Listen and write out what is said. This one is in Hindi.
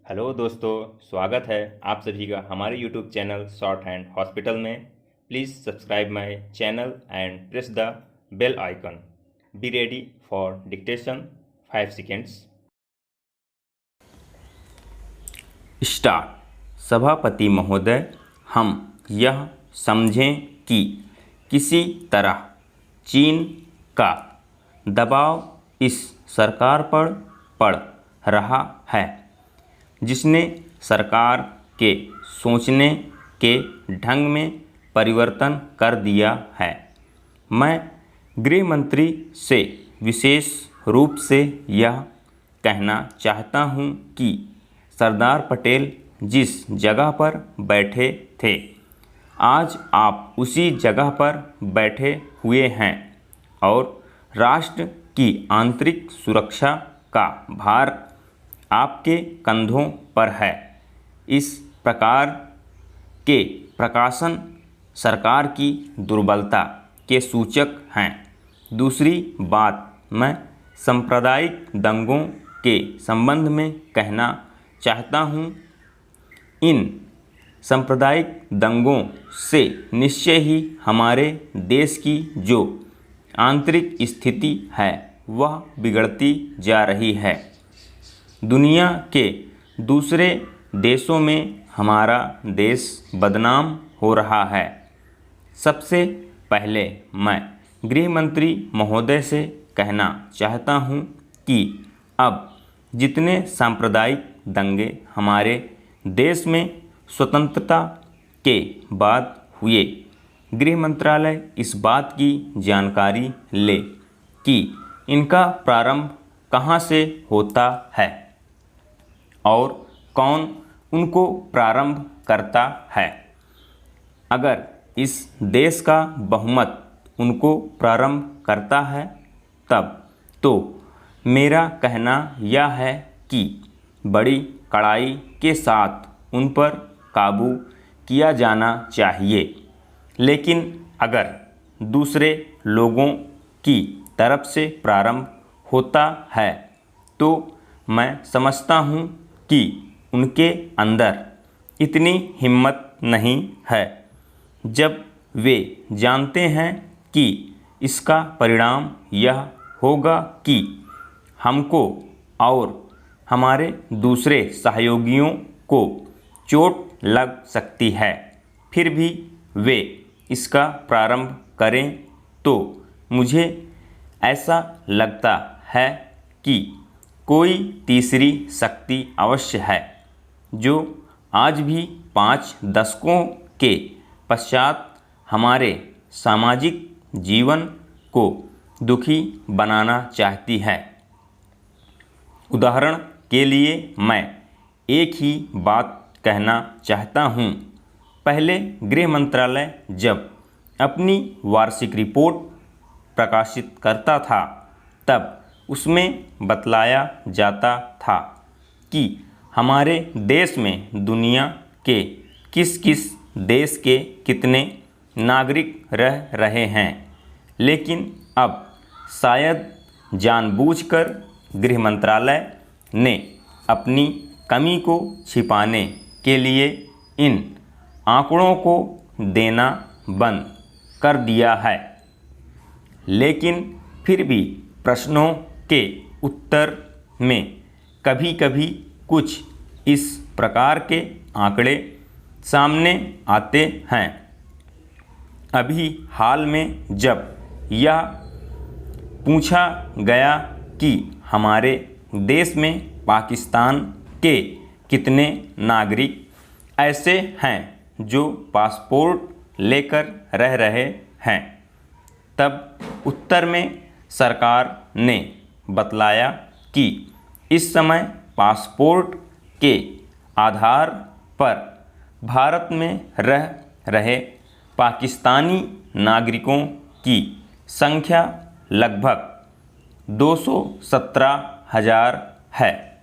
हेलो दोस्तों, स्वागत है आप सभी का हमारे YouTube channel shorthand hospital में। Please subscribe my channel and press the bell icon. Be ready for dictation 5 seconds. Start. सभापति महोदय, हम यह समझें कि किसी तरह चीन का दबाव इस सरकार पर पड़ रहा है, जिसने सरकार के सोचने के ढंग में परिवर्तन कर दिया है। मैं गृह मंत्री से विशेष रूप से यह कहना चाहता हूं कि सरदार पटेल जिस जगह पर बैठे थे, आज आप उसी जगह पर बैठे हुए हैं और राष्ट्र की आंतरिक सुरक्षा का भार आपके कंधों पर है। इस प्रकार के प्रकाशन सरकार की दुर्बलता के सूचक हैं। दूसरी बात मैं सांप्रदायिक दंगों के संबंध में कहना चाहता हूँ। इन सांप्रदायिक दंगों से निश्चय ही हमारे देश की जो आंतरिक स्थिति है वह बिगड़ती जा रही है। दुनिया के दूसरे देशों में हमारा देश बदनाम हो रहा है। सबसे पहले मैं गृह मंत्री महोदय से कहना चाहता हूं कि अब जितने सांप्रदायिक दंगे हमारे देश में स्वतंत्रता के बाद हुए, गृह मंत्रालय इस बात की जानकारी ले कि इनका प्रारंभ कहां से होता है और कौन उनको प्रारंभ करता है। अगर इस देश का बहुमत उनको प्रारंभ करता है, तब तो मेरा कहना यह है कि बड़ी कड़ाई के साथ उन पर काबू किया जाना चाहिए। लेकिन अगर दूसरे लोगों की तरफ से प्रारंभ होता है तो मैं समझता हूँ कि उनके अंदर इतनी हिम्मत नहीं है। जब वे जानते हैं कि इसका परिणाम यह होगा कि हमको और हमारे दूसरे सहयोगियों को चोट लग सकती है, फिर भी वे इसका प्रारंभ करें, तो मुझे ऐसा लगता है कि कोई तीसरी शक्ति अवश्य है, जो आज भी 5 दशकों के पश्चात हमारे सामाजिक जीवन को दुखी बनाना चाहती है। उदाहरण के लिए मैं एक ही बात कहना चाहता हूँ। पहले गृह मंत्रालय जब अपनी वार्षिक रिपोर्ट प्रकाशित करता था, तब उसमें बतलाया जाता था कि हमारे देश में दुनिया के किस किस देश के कितने नागरिक रह रहे हैं। लेकिन अब शायद जानबूझकर गृह मंत्रालय ने अपनी कमी को छिपाने के लिए इन आंकड़ों को देना बंद कर दिया है। लेकिन फिर भी प्रश्नों के उत्तर में कभी कभी कुछ इस प्रकार के आंकड़े सामने आते हैं। अभी हाल में जब यह पूछा गया कि हमारे देश में पाकिस्तान के कितने नागरिक ऐसे हैं जो पासपोर्ट लेकर रह रहे हैं, तब उत्तर में सरकार ने बतलाया कि इस समय पासपोर्ट के आधार पर भारत में रह रहे पाकिस्तानी नागरिकों की संख्या लगभग 217,000 है।